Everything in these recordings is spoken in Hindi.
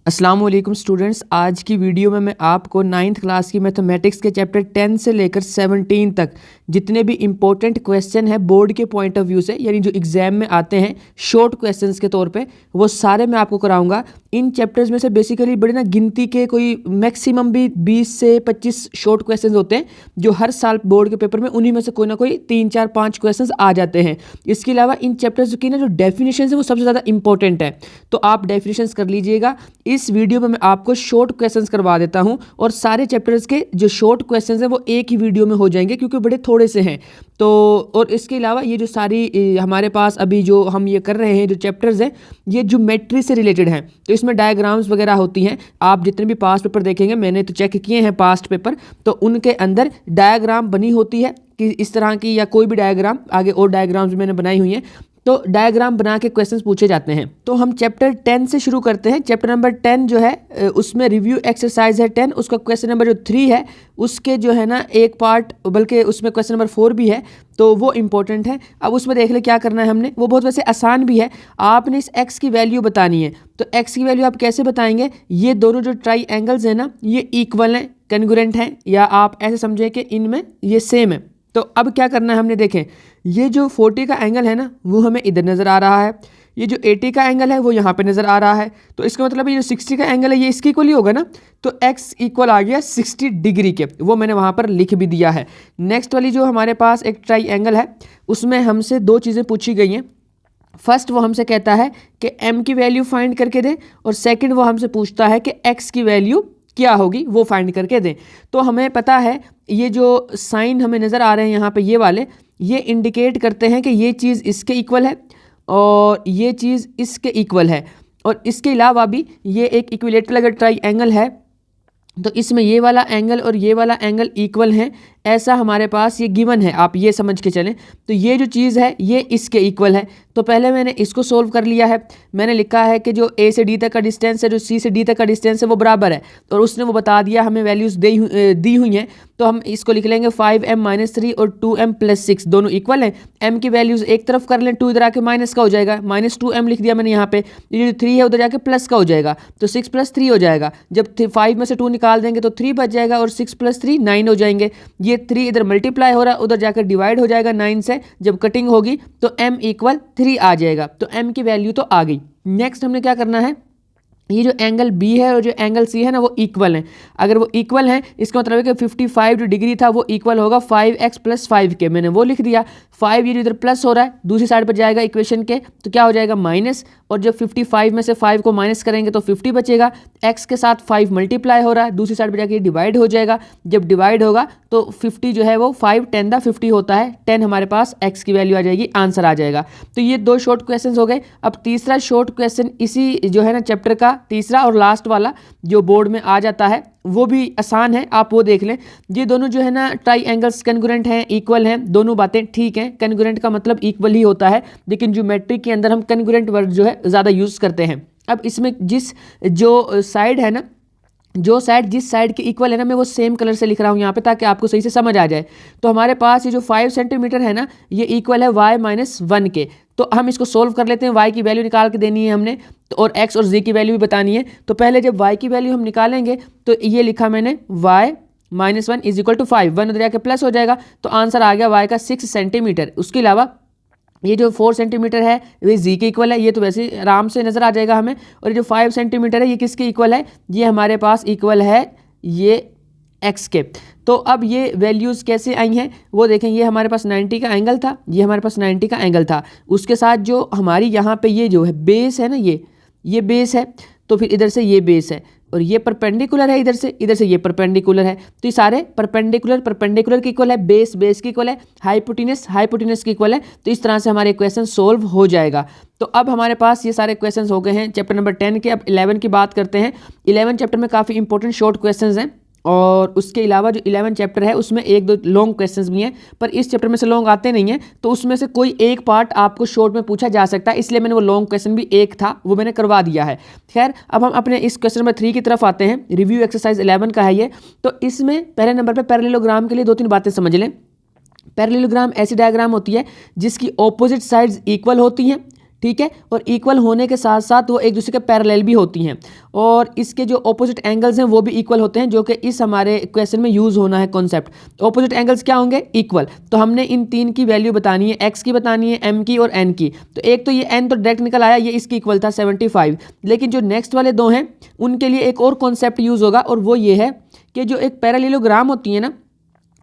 अस्सलाम वालेकुम स्टूडेंट्स। आज की वीडियो में मैं आपको 9th क्लास की मैथमेटिक्स के चैप्टर 10 से लेकर 17 तक जितने भी इंपॉर्टेंट क्वेश्चन है बोर्ड के पॉइंट ऑफ व्यू से, यानी जो एग्जाम में आते हैं शॉर्ट क्वेश्चंस के तौर पे, वो सारे मैं आपको कराऊंगा। इन चैप्टर्स में से बेसिकली बड़े ना गिनती के कोई मैक्सिमम भी 20 से 25 शॉर्ट क्वेश्चंस होते हैं जो हर साल बोर्ड के पेपर में उन्हीं में से कोई ना कोई 3, 4, 5 क्वेश्चंस आ जाते हैं। इसके अलावा इन चैप्टर्स की ना जो डेफिनेशन है वो सबसे ज़्यादा इंपॉर्टेंट है, तो आप डेफिनेशंस कर लीजिएगा। इस वीडियो में मैं आपको शॉर्ट क्वेश्चंस करवा देता हूं और सारे चैप्टर्स के जो शॉर्ट क्वेश्चंस हैं वो एक ही वीडियो में हो जाएंगे क्योंकि बड़े थोड़े से हैं। तो और इसके अलावा ये जो सारी हमारे पास अभी जो हम ये कर रहे हैं जो चैप्टर्स हैं ये ज्योमेट्री से रिलेटेड हैं, तो इसमें डायग्राम्स वगैरह होती हैं। आप जितने भी पास्ट पेपर देखेंगे, मैंने तो चेक किए हैं पास्ट पेपर, तो उनके अंदर डायग्राम बनी होती है कि इस तरह की, या कोई भी डायग्राम, आगे और डायग्राम्स भी मैंने बनाई हुई हैं, तो डायग्राम बना के क्वेश्चंस पूछे जाते हैं। तो हम चैप्टर 10 से शुरू करते हैं। चैप्टर नंबर 10 जो है उसमें रिव्यू एक्सरसाइज है 10, उसका क्वेश्चन नंबर जो 3 है उसके जो है ना एक पार्ट, बल्कि उसमें क्वेश्चन नंबर 4 भी है, तो वो इंपॉर्टेंट है। अब उसमें देख ले क्या करना है हमने, वो बहुत वैसे आसान भी है। आपने इस x की वैल्यू बतानी है, तो x की वैल्यू आप कैसे बताएंगे, ये दोनों जो ट्राई एंगल्स हैं ना ये इक्वल हैं, कन्ग्रुएंट हैं, या आप ऐसे समझें कि इनमें ये सेम है। तो अब क्या करना है हमने, देखें ये जो 40 का एंगल है ना वो हमें इधर नज़र आ रहा है, ये जो 80 का एंगल है वो यहाँ पे नज़र आ रहा है, तो इसका मतलब ये जो 60 का एंगल है ये इसके इक्वल ही होगा ना, तो x इक्वल आ गया 60 डिग्री के, वो मैंने वहाँ पर लिख भी दिया है। नेक्स्ट वाली जो हमारे पास एक ट्राई एंगल है उसमें हमसे दो चीज़ें पूछी गई हैं। फर्स्ट वो हमसे कहता है कि m की वैल्यू फाइंड करके दें, और सेकंड वो हमसे पूछता है कि x की वैल्यू क्या होगी वो फाइंड करके दें। तो हमें पता है ये जो साइन हमें नज़र आ रहे हैं यहाँ पे ये वाले, ये इंडिकेट करते हैं कि ये चीज़ इसके इक्वल है और ये चीज़ इसके इक्वल है, और इसके अलावा भी ये एक इक्विलेटरल अगर ट्राई एंगल है तो इसमें ये वाला एंगल और ये वाला एंगल इक्वल हैं, ऐसा हमारे पास ये गिवन है, आप ये समझ के चलें। तो ये जो चीज़ है ये इसके इक्वल है, तो पहले मैंने इसको सोल्व कर लिया है। मैंने लिखा है कि जो a से d तक का डिस्टेंस है, जो c से d तक का डिस्टेंस है वो बराबर है, और उसने वो बता दिया, हमें वैल्यूज़ दी हुई हैं, तो हम इसको लिख लेंगे 5m-3 और 2m+6 दोनों इक्वल हैं। m की वैल्यूज़ एक तरफ कर लें, 2 इधर आके माइनस का हो जाएगा, -2m लिख दिया मैंने यहाँ पे, ये जो 3 है उधर जाके प्लस का हो जाएगा, तो 6 + 3 हो जाएगा। जब 5 में से 2 निकाल देंगे तो 3 बच जाएगा, और 6 + 3 9 हो जाएंगे। ये 3 इधर मल्टीप्लाई हो रहा है, उधर जाकर डिवाइड हो जाएगा 9 से, जब कटिंग होगी तो m = 3 आ जाएगा, तो m की वैल्यू तो आ गई। नेक्स्ट हमने क्या करना है, ये जो एंगल B है और जो एंगल C है ना वो इक्वल हैं। अगर वो इक्वल हैं इसका मतलब है कि 55 जो डिग्री था वो इक्वल होगा 5x + 5 के, मैंने वो लिख दिया। 5 ये जो इधर प्लस हो रहा है दूसरी साइड पर जाएगा इक्वेशन के, तो क्या हो जाएगा माइनस, और जब 55 में से 5 को माइनस करेंगे तो 50 बचेगा। x के साथ 5 मल्टीप्लाई हो रहा है, दूसरी साइड पर जाके डिवाइड हो जाएगा, जब डिवाइड होगा तो 50 जो है वो 5 10 दा 50 होता है, 10 हमारे पास x की वैल्यू आ जाएगी, आंसर आ जाएगा। तो ये दो शॉर्ट क्वेश्चन हो गए। अब तीसरा शॉर्ट क्वेश्चन इसी जो है ना चैप्टर का तीसरा और लास्ट वाला जो बोर्ड में आ जाता है वो भी आसान है, आप वो देख लें। ये दोनों जो है ना ट्राई एंगल्स कन्ग्रुएंट हैं, इक्वल हैं, दोनों बातें ठीक हैं। कन्ग्रुएंट का मतलब इक्वल ही होता है, लेकिन ज्योमेट्री के अंदर हम कन्ग्रुएंट वर्ड जो है ज़्यादा यूज़ करते हैं। अब इसमें जो साइड है ना, जो साइड जिस साइड के इक्वल है ना, मैं वो सेम कलर से लिख रहा हूँ यहाँ पे ताकि आपको सही से समझ आ जाए। तो हमारे पास ये जो 5 सेंटीमीटर है ना ये इक्वल है y-1 के, तो हम इसको सोल्व कर लेते हैं। y की वैल्यू निकाल के देनी है हमने, तो और x और z की वैल्यू भी बतानी है। तो पहले जब y की वैल्यू हम निकालेंगे तो ये लिखा मैंने y-1 = 5, 1 उधर जाके प्लस हो जाएगा, तो आंसर आ गया y का 6 सेंटीमीटर। उसके अलावा ये जो 4 सेंटीमीटर है ये जी के इक्वल है, ये तो वैसे आराम से नज़र आ जाएगा हमें। और ये जो 5 सेंटीमीटर है ये किसके इक्वल है, ये हमारे पास इक्वल है ये x के। तो अब ये वैल्यूज़ कैसे आई हैं वो देखें। ये हमारे पास 90 का एंगल था, ये हमारे पास 90 का एंगल था, उसके साथ जो हमारी यहाँ पे ये जो है बेस है ना, ये बेस है, तो फिर इधर से ये बेस है, और ये परपेंडिकुलर है, इधर से ये परपेंडिकुलर है, तो ये सारे परपेंडिकुलर के इक्वल है, बेस के इक्वल है, हाइपोटेनस के इक्वल है। तो इस तरह से हमारे क्वेश्चन सोल्व हो जाएगा। तो अब हमारे पास ये सारे क्वेश्चंस हो गए हैं चैप्टर नंबर 10 के। अब 11 की बात करते हैं। 11 चैप्टर में काफ़ी इंपॉर्टेंट शॉर्ट क्वेश्चंस हैं, और उसके अलावा जो 11 चैप्टर है उसमें 1-2 लॉन्ग क्वेश्चंस भी हैं, पर इस चैप्टर में से लॉन्ग आते नहीं हैं, तो उसमें से कोई एक पार्ट आपको शॉर्ट में पूछा जा सकता है, इसलिए मैंने वो लॉन्ग क्वेश्चन भी एक था वो मैंने करवा दिया है। खैर अब हम अपने इस क्वेश्चन नंबर 3 की तरफ आते हैं। रिव्यू एक्सरसाइज 11 का है ये। तो इसमें पहले नंबर पर पैरेललोग्राम के लिए 2-3 बातें समझ लें। पैरेललोग्राम ऐसी डायग्राम होती है जिसकी ऑपोजिट साइड्स इक्वल होती हैं, ठीक है, और इक्वल होने के साथ साथ वो एक दूसरे के पैरेलल भी होती हैं, और इसके जो ऑपोजिट एंगल्स हैं वो भी इक्वल होते हैं, जो कि इस हमारे क्वेश्चन में यूज़ होना है कॉन्सेप्ट। ऑपोजिट एंगल्स क्या होंगे? इक्वल। तो हमने इन तीन की वैल्यू बतानी है, एक्स की बतानी है, एम की और एन की। तो एक तो ये एन तो डायरेक्ट निकल आया, ये इसकी इक्वल था 75, लेकिन जो नेक्स्ट वाले दो हैं उनके लिए एक और कॉन्सेप्ट यूज़ होगा, और वो ये है कि जो एक पैरेललोग्राम होती है ना,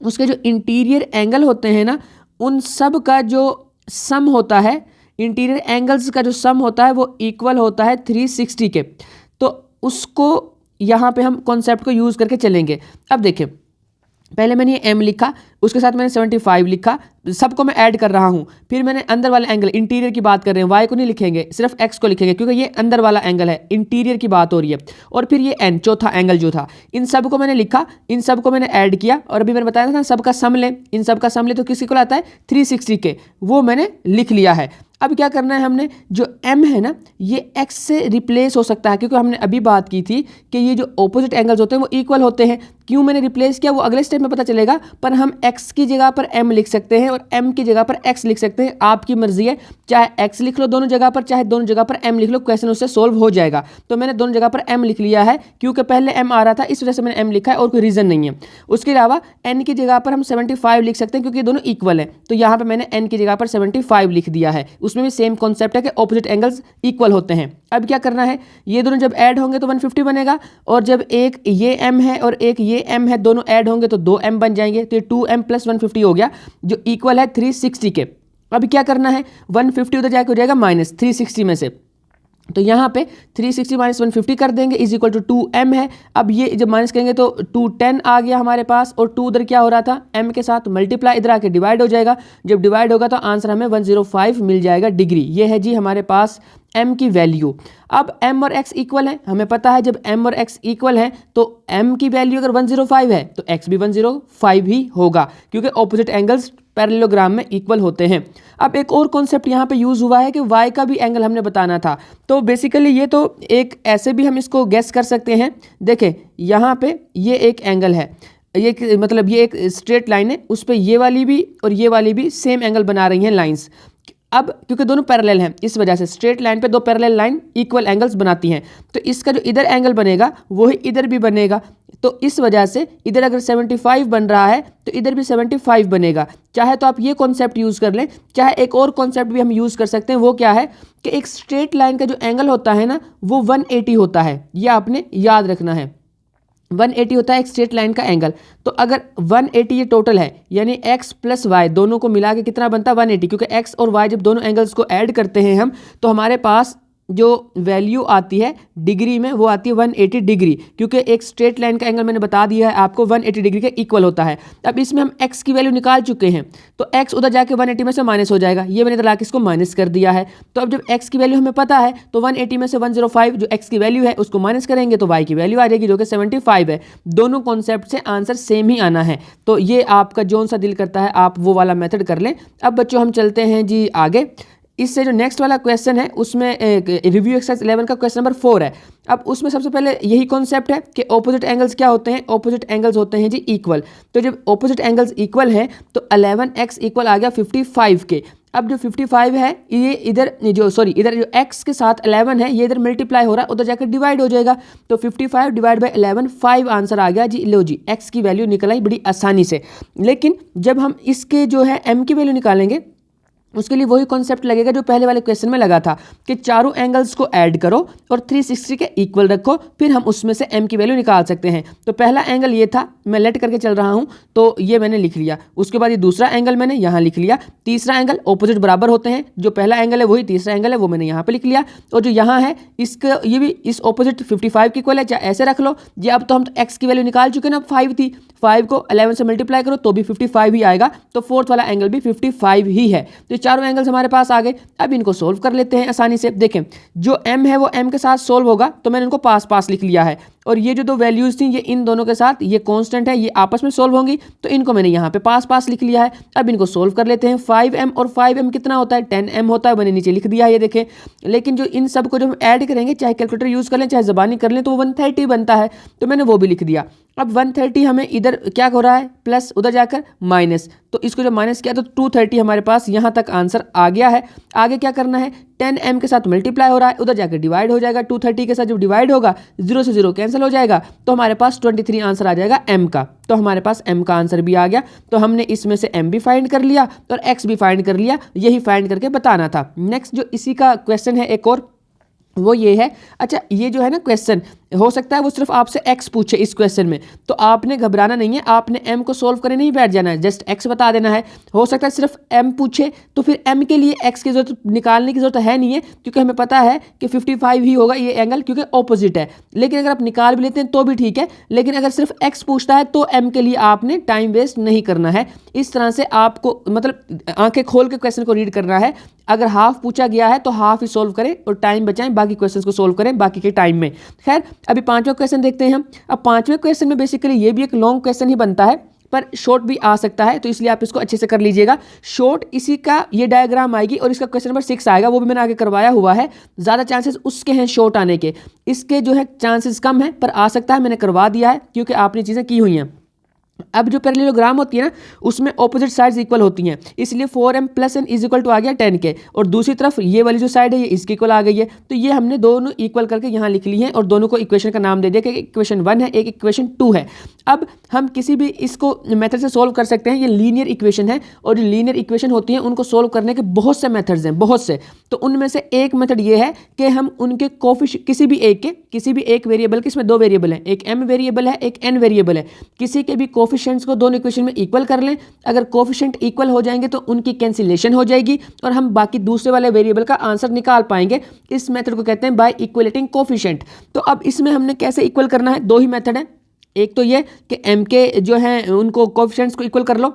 उसके जो इंटीरियर एंगल होते हैं ना, उन सब का जो सम होता है, इंटीरियर एंगल्स का जो सम होता है वो इक्वल होता है 360 के। तो उसको यहाँ पे हम कॉन्सेप्ट को यूज़ करके चलेंगे। अब देखिए, पहले मैंने ये m लिखा, उसके साथ मैंने 75 लिखा, सबको मैं ऐड कर रहा हूँ। फिर मैंने अंदर वाला एंगल, इंटीरियर की बात कर रहे हैं, y को नहीं लिखेंगे, सिर्फ x को लिखेंगे, क्योंकि ये अंदर वाला एंगल है, इंटीरियर की बात हो रही है। और फिर ये n, चौथा एंगल जो था, इन सब को मैंने लिखा, इन सब को मैंने ऐड किया, और अभी मैंने बताया था सबका सम ले, इन सब का सम ले तो किसी को आता है 360 के, वो मैंने लिख लिया है। अब क्या करना है हमने, जो m है ना ये x से रिप्लेस हो सकता है, क्योंकि हमने अभी बात की थी कि ये जो ऑपोजिट एंगल्स होते हैं वो इक्वल होते हैं। क्यों मैंने रिप्लेस किया वो अगले स्टेप में पता चलेगा, पर हम x की जगह पर m लिख सकते हैं और m की जगह पर x लिख सकते हैं, आपकी मर्जी है, चाहे x लिख लो दोनों जगह पर, चाहे दोनों जगह पर m लिख लो, क्वेश्चन उससे सोल्व हो जाएगा। तो मैंने दोनों जगह पर m लिख लिया है, क्योंकि पहले m आ रहा था इस वजह से मैंने m लिखा है, और कोई रीज़न नहीं है। उसके अलावा n की जगह पर हम 75 लिख सकते हैं, क्योंकि दोनों इक्वल है, तो यहाँ पर मैंने n की जगह पर 75 लिख दिया है। उसमें भी सेम कॉन्सेप्ट है कि ऑपोजिट एंगल्स इक्वल होते हैं। अब क्या करना है, ये दोनों जब ऐड होंगे तो 150 बनेगा, और जब एक ये m है और एक ये m है, दोनों ऐड होंगे तो 2m बन जाएंगे, तो ये 2m + 150 हो गया, जो इक्वल है 360 के। अब क्या करना है, 150 उधर जाके हो जाएगा माइनस 360 में से, तो यहाँ पे 360 - 150 कर देंगे, इज इक्वल टू 2m है। अब ये जब माइनस करेंगे तो 210 आ गया हमारे पास, और 2 उधर क्या हो रहा था, m के साथ मल्टीप्लाई, इधर आके डिवाइड हो जाएगा। जब डिवाइड होगा तो आंसर हमें 105 मिल जाएगा डिग्री। ये है जी हमारे पास m की वैल्यू। अब m और x इक्वल है, हमें पता है जब m और x इक्वल है तो m की वैल्यू अगर 105 है तो x भी 105 ही होगा, क्योंकि ऑपोजिट एंगल्स पैरेललोग्राम में इक्वल होते हैं। अब एक और कॉन्सेप्ट यहाँ पे यूज़ हुआ है कि y का भी एंगल हमने बताना था, तो बेसिकली ये तो एक ऐसे भी हम इसको गेस कर सकते हैं। देखें यहाँ पे ये एक एंगल है, ये मतलब ये एक स्ट्रेट लाइन है, उस पर ये वाली भी और ये वाली भी सेम एंगल बना रही हैं लाइंस। अब क्योंकि दोनों पैरेलल हैं, इस वजह से स्ट्रेट लाइन पे दो पैरेलल लाइन इक्वल एंगल्स बनाती हैं, तो इसका जो इधर एंगल बनेगा वही इधर भी बनेगा। तो इस वजह से इधर अगर 75 बन रहा है तो इधर भी 75 बनेगा। चाहे तो आप ये कॉन्सेप्ट यूज़ कर लें, चाहे एक और कॉन्सेप्ट भी हम यूज़ कर सकते हैं। वो क्या है कि एक स्ट्रेट लाइन का जो एंगल होता है ना वो 180 होता है, ये आपने याद रखना है। 180 होता है एक स्ट्रेट लाइन का एंगल। तो अगर 180 ये टोटल है, यानी x + y दोनों को मिला के कितना बनता है 180, क्योंकि x और y जब दोनों एंगल्स को ऐड करते हैं हम, तो हमारे पास जो वैल्यू आती है डिग्री में वो आती है 180 डिग्री, क्योंकि एक स्ट्रेट लाइन का एंगल मैंने बता दिया है आपको 180 डिग्री के इक्वल होता है। अब इसमें हम x की वैल्यू निकाल चुके हैं, तो x उधर जाके 180 में से माइनस हो जाएगा, ये मैंने इधर लाके इसको माइनस कर दिया है। तो अब जब x की वैल्यू हमें पता है तो 180 में से 105 जो x की वैल्यू है उसको माइनस करेंगे तो y की वैल्यू आ जाएगी जो कि 75 है। दोनों कॉन्सेप्ट से आंसर सेम ही आना है, तो ये आपका जोन सा दिल करता है आप वो वाला मेथड कर लें। अब बच्चों हम चलते हैं जी आगे। इससे जो नेक्स्ट वाला क्वेश्चन है उसमें रिव्यू एक्सरसाइज 11 का क्वेश्चन नंबर 4 है। अब उसमें सबसे पहले यही कॉन्सेप्ट है कि ऑपोजिट एंगल्स क्या होते हैं, ऑपोजिट एंगल्स होते हैं जी इक्वल। तो जब ऑपोजिट एंगल्स इक्वल हैं तो 11x इक्वल आ गया 55 के। अब जो 55 है ये इधर इधर जो x के साथ 11 है ये इधर मल्टीप्लाई हो रहा है, उधर जाकर डिवाइड हो जाएगा, तो 55 / 11 5 आंसर आ गया जी। लो जी x की वैल्यू निकल आई बड़ी आसानी से। लेकिन जब हम इसके जो है m की वैल्यू निकालेंगे उसके लिए वही कॉन्सेप्ट लगेगा जो पहले वाले क्वेश्चन में लगा था कि चारों एंगल्स को ऐड करो और 360 के इक्वल रखो, फिर हम उसमें से m की वैल्यू निकाल सकते हैं। तो पहला एंगल ये था, मैं लेट करके चल रहा हूँ तो ये मैंने लिख लिया। उसके बाद ये दूसरा एंगल मैंने यहाँ लिख लिया। तीसरा एंगल ऑपोजिट बराबर होते हैं, जो पहला एंगल है वही तीसरा एंगल है वो मैंने यहाँ पर लिख लिया। और जो यहाँ है इसका ये भी इस ऑपोजिट 55 के इक्वल है, चाहे ऐसे रख लो जी। अब तो हम x की वैल्यू निकाल चुके ना, 5 थी, 5 को 11 से मल्टीप्लाई करो तो भी 55 ही आएगा, तो फोर्थ वाला एंगल भी 55 ही है। तो चारों एंगल्स हमारे पास आ गए। अब इनको सोल्व कर लेते हैं आसानी से। देखें जो m है वो m के साथ सोल्व होगा, तो मैंने इनको पास पास लिख लिया है, और ये जो दो वैल्यूज़ थी ये इन दोनों के साथ ये कांस्टेंट है, ये आपस में सोल्व होंगी, तो इनको मैंने यहाँ पे पास पास लिख लिया है। अब इनको सोल्व कर लेते हैं। 5m और 5m कितना होता है, 10m होता है, मैंने नीचे लिख दिया है ये देखें। लेकिन जो इन सब को जो हम ऐड करेंगे, चाहे कैलकुलेटर यूज़ कर लें चाहे ज़बानी कर लें, तो वो 130 बनता है, तो मैंने वो भी लिख दिया। अब 130 हमें इधर क्या हो रहा है प्लस, उधर जाकर माइनस, तो इसको जब माइनस किया तो 230 हमारे पास यहाँ तक आंसर आ गया है। आगे क्या करना है, 10m के साथ मल्टीप्लाई हो रहा है, उधर जाकर डिवाइड हो जाएगा। 230 के साथ जब डिवाइड होगा 0 से 0 कैंसिल हो जाएगा, तो हमारे पास 23 आंसर आ जाएगा m का। तो हमारे पास m का आंसर भी आ गया। तो हमने इसमें से m भी फाइंड कर लिया और x भी फाइंड कर लिया, यही फाइंड करके बताना था। नेक्स्ट जो इसी का क्वेश्चन है एक और, वो ये है। अच्छा, ये जो है ना क्वेश्चन, हो सकता है वो सिर्फ आपसे x पूछे इस क्वेश्चन में, तो आपने घबराना नहीं है, आपने m को सोल्व करने नहीं बैठ जाना है, जस्ट x बता देना है। हो सकता है सिर्फ m पूछे, तो फिर m के लिए x की जरूरत निकालने की जरूरत है नहीं है, क्योंकि हमें पता है कि 55 ही होगा ये एंगल, क्योंकि ऑपोजिट है। लेकिन अगर आप निकाल भी लेते हैं तो भी ठीक है, लेकिन अगर सिर्फ x पूछता है तो m के लिए आपने टाइम वेस्ट नहीं करना है। इस तरह से आपको मतलब आंखें खोल के क्वेश्चन को रीड करना है। अगर हाफ पूछा गया है तो हाफ ही सोल्व करें और टाइम बचाएं, बाकी क्वेश्चंस को सोल्व करें बाकी के टाइम में। खैर, अभी पांचवा क्वेश्चन देखते हैं हम। अब पांचवें क्वेश्चन में बेसिकली ये भी एक लॉन्ग क्वेश्चन ही बनता है, पर शॉर्ट भी आ सकता है, तो इसलिए आप इसको अच्छे से कर लीजिएगा। शॉर्ट इसी का ये डायग्राम आएगी और इसका क्वेश्चन नंबर 6 आएगा, वो भी मैंने आगे करवाया हुआ है। ज़्यादा चांसेस उसके हैं शॉर्ट आने के, इसके जो है चांसेस कम है, पर आ सकता है, मैंने करवा दिया है क्योंकि आपने चीज़ें की हुई हैं। अब जो पैरेललोग्राम होती है ना, उसमें ऑपोजिट साइड्स इक्वल होती हैं, इसलिए 4m + n is equal to आ गया 10 के, और दूसरी तरफ ये वाली जो साइड है ये इसके इक्वल आ गई है। तो ये हमने दोनों इक्वल करके यहाँ लिख ली है और दोनों को इक्वेशन का नाम दे दिया कि इक्वेशन 1 है, एक इक्वेशन 2 है। अब हम किसी भी इसको मेथड से सोल्व कर सकते हैं, ये लीनियर इक्वेशन है, और जो लीनियर इक्वेशन होती हैं उनको सोल्व करने के बहुत से मेथड्स हैं, बहुत से। तो उनमें से एक मेथड ये है कि हम उनके कोफिशिएंट किसी भी एक वेरिएबल के, इसमें दो वेरिएबल हैं, एक m वेरिएबल है, एक n वेरिएबल है, किसी के भी कोफिशिएंट्स को दोनों इक्वेशन में इक्वल कर लें। अगर कोफिशिएंट इक्वल हो जाएंगे तो उनकी कैंसिलेशन हो जाएगी और हम बाकी दूसरे वाले वेरिएबल का आंसर निकाल पाएंगे। इस मेथड को कहते हैं बाय इक्वलेटिंग कोफिशिएंट। तो अब इसमें हमने कैसे इक्वल करना है, दो ही मेथड है। एक तो ये कि m के जो हैं उनको कोफिशिएंट्स को इक्वल कर लो,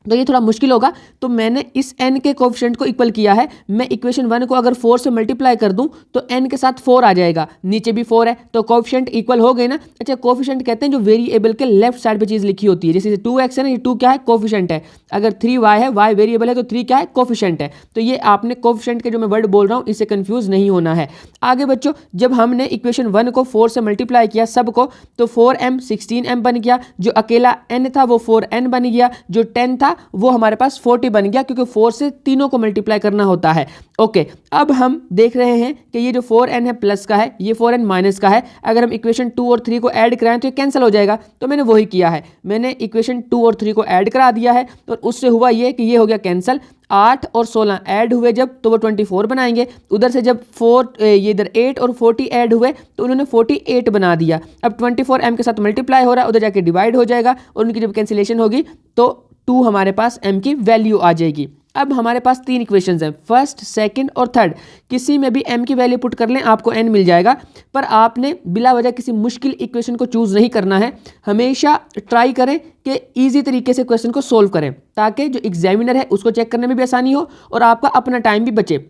तो ये थोड़ा मुश्किल होगा, तो मैंने इस n के कोफिशिएंट को इक्वल किया है। मैं इक्वेशन 1 को अगर 4 से मल्टीप्लाई कर दूं तो n के साथ 4 आ जाएगा, नीचे भी 4 है, तो कोफिशिएंट इक्वल हो गए ना। अच्छा, कोफिशिएंट कहते हैं जो वेरिएबल के लेफ्ट साइड पे चीज़ लिखी होती है, जैसे 2x है ना, ये 2 क्या है, कोफिशिएंट है। अगर 3y है, y वेरिएबल है, तो 3 क्या है, कोफिशिएंट है। तो ये आपने कोफिशिएंट के जो मैं वर्ड बोल रहा हूँ इससे कन्फ्यूज़ नहीं होना है। आगे बच्चों, जब हमने इक्वेशन 1 को 4 से मल्टीप्लाई किया सबको, तो 4m 16m बन गया, जो अकेला n था वो 4n बन गया, जो 10 था वो हमारे पास 40 बन गया, क्योंकि 4 से तीनों को मल्टीप्लाई करना होता है। ओके, अब हम देख रहे हैं कि ये जो 4n है प्लस का है, ये 4n माइनस का है। अगर हम इक्वेशन 2 और 3 को ऐड कराएं तो ये कैंसिल हो जाएगा, तो मैंने वही किया है, मैंने इक्वेशन 2 और 3 को ऐड करा दिया है, तो उससे हुआ ये कि ये हो गया कैंसिल। 8 और 16 ऐड हुए जब, तो वो 24 बनाएंगे। उधर से जब 4 ये इधर 8 और 40 ऐड हुए तो उन्होंने 48 बना दिया। अब 24 m के साथ मल्टीप्लाई हो रहा है, उधर जाके डिवाइड हो जाएगा, और उनकी जब कैंसिलेशन होगी तो 2 हमारे पास m की वैल्यू आ जाएगी। अब हमारे पास 3 इक्वेशंस हैं, फर्स्ट, सेकंड और थर्ड। किसी में भी m की वैल्यू पुट कर लें, आपको n मिल जाएगा, पर आपने बिला वजह किसी मुश्किल इक्वेशन को चूज़ नहीं करना है। हमेशा ट्राई करें कि ईजी तरीके से क्वेश्चन को सोल्व करें, ताकि जो एग्जामिनर है उसको चेक करने में भी आसानी हो और आपका अपना टाइम भी बचे।